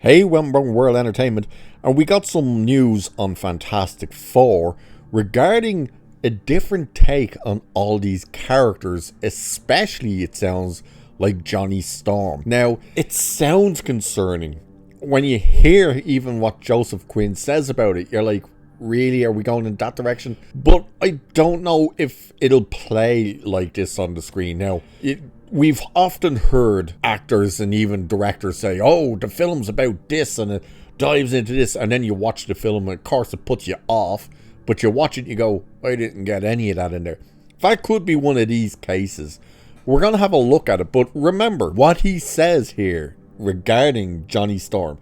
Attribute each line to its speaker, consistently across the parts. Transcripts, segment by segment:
Speaker 1: Hey, welcome to World Entertainment, and we got some news on Fantastic Four regarding a different take on all these characters, especially it sounds like Johnny Storm. Now, it sounds concerning. When you hear even what Joseph Quinn says about it, you're like, really, are we going in that direction? But I don't know if it'll play like this on the screen. Now, we've often heard actors and even directors say, oh, the film's about this and it dives into this, and then you watch the film and of course it puts you off, but you watch it and you go, I didn't get any of that in there. That could be one of these cases. We're going to have a look at it, but remember, what he says here regarding Johnny Storm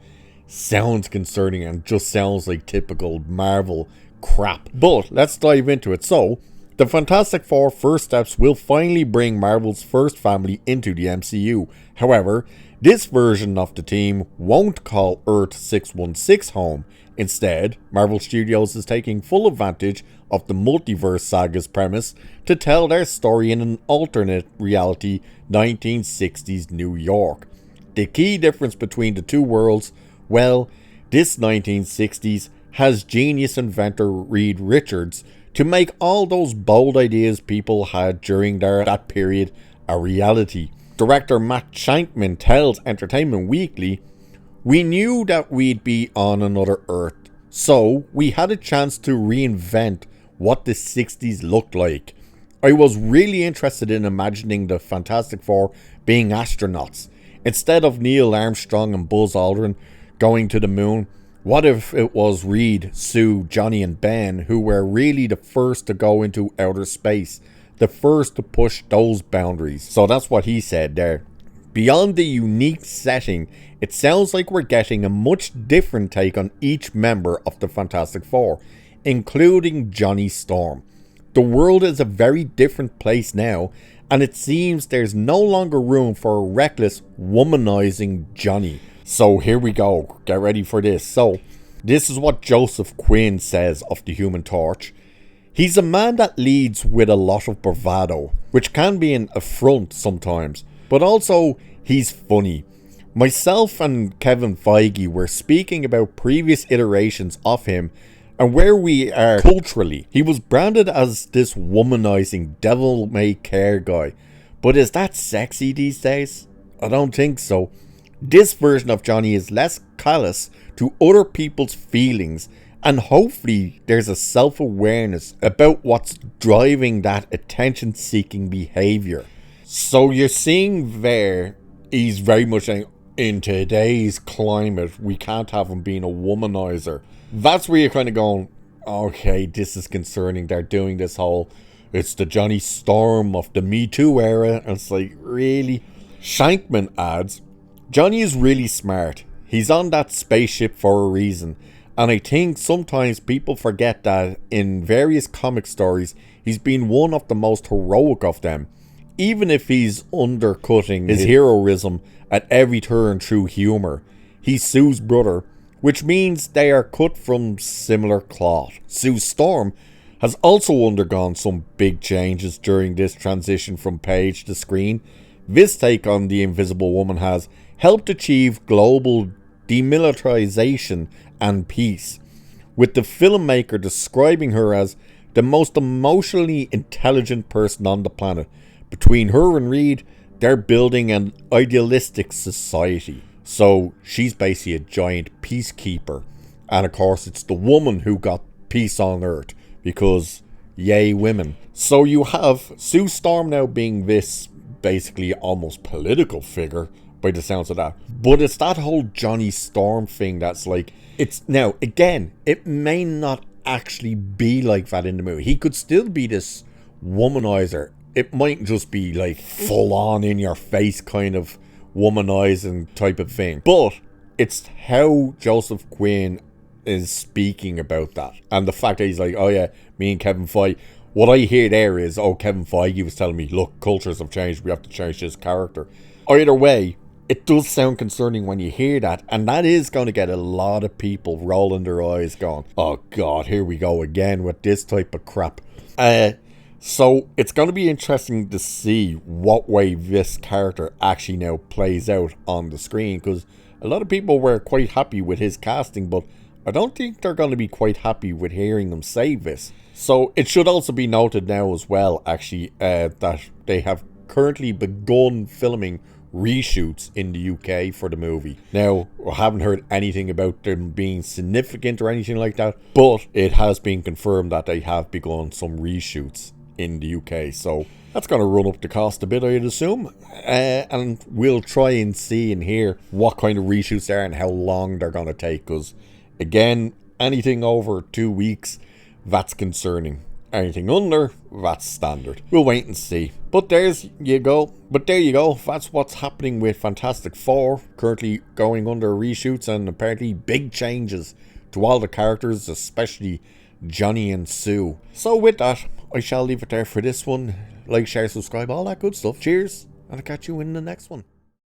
Speaker 1: sounds concerning and just sounds like typical Marvel crap. But let's dive into it. So, the Fantastic Four first steps will finally bring Marvel's first family into the MCU. However, this version of the team won't call Earth 616 home. Instead, Marvel Studios is taking full advantage of the multiverse saga's premise to tell their story in an alternate reality 1960s New York. The key difference between the two worlds, well, this 1960s has genius inventor Reed Richards to make all those bold ideas people had during that period a reality. Director Matt Shakman tells Entertainment Weekly, "We knew that we'd be on another Earth, so we had a chance to reinvent what the 60s looked like. I was really interested in imagining the Fantastic Four being astronauts. Instead of Neil Armstrong and Buzz Aldrin going to the moon, what if it was Reed, Sue, Johnny and Ben who were really the first to go into outer space, the first to push those boundaries?" So that's what he said there. Beyond the unique setting, it sounds like we're getting a much different take on each member of the Fantastic Four, including Johnny Storm. The world is a very different place now, and it seems there's no longer room for a reckless, womanizing Johnny. So here we go, get ready for this. So, this is what Joseph Quinn says of the Human Torch. "He's a man that leads with a lot of bravado, which can be an affront sometimes, but also he's funny. Myself and Kevin Feige were speaking about previous iterations of him and where we are culturally. He was branded as this womanizing, devil-may-care guy, but is that sexy these days? I don't think so. This version of Johnny is less callous to other people's feelings, and hopefully there's a self-awareness about what's driving that attention-seeking behavior." So you're seeing there, he's very much saying, in today's climate, we can't have him being a womanizer. That's where you're kind of going, okay, this is concerning. They're doing this whole, it's the Johnny Storm of the Me Too era. And it's like, really? Shankman adds, "Johnny is really smart. He's on that spaceship for a reason. And I think sometimes people forget that in various comic stories, he's been one of the most heroic of them. Even if he's undercutting his heroism at every turn through humor. He's Sue's brother, which means they are cut from similar cloth. Sue Storm has also undergone some big changes during this transition from page to screen. This take on the Invisible Woman has helped achieve global demilitarization and peace, with the filmmaker describing her as the most emotionally intelligent person on the planet. Between her and Reed, they're building an idealistic society. So she's basically a giant peacekeeper. And of course, it's the woman who got peace on Earth, because yay women. So you have Sue Storm now being this basically almost political figure by the sounds of that. But it's that whole Johnny Storm thing that's like, it's now, again, it may not actually be like that in the movie. He could still be this womanizer. It might just be like full on in your face kind of womanizing type of thing. But it's how Joseph Quinn is speaking about that. And the fact that he's like, oh yeah, me and Kevin Feige. What I hear there is, oh, Kevin Feige was telling me, look, cultures have changed. We have to change this character. Either way, it does sound concerning when you hear that. And that is going to get a lot of people rolling their eyes going, oh God, here we go again with this type of crap. So it's going to be interesting to see what way this character actually now plays out on the screen, because A lot of people were quite happy with his casting, but I don't think they're going to be quite happy with hearing him say this. So it should also be noted now as well, actually, that they have currently begun filming reshoots in the UK for the movie. Now, I haven't heard anything about them being significant or anything like that, but it has been confirmed that they have begun some reshoots in the UK. So that's going to run up the cost a bit, I'd assume. And we'll try and see and hear what kind of reshoots there are and how long they're going to take. Because, again, anything over 2 weeks, that's concerning. Anything under, that's standard. We'll wait and see. But there you go. That's what's happening with Fantastic Four. Currently going under reshoots and apparently big changes to all the characters, especially Johnny and Sue. So with that, I shall leave it there for this one. Like, share, subscribe, all that good stuff. Cheers, and I'll catch you in the next one.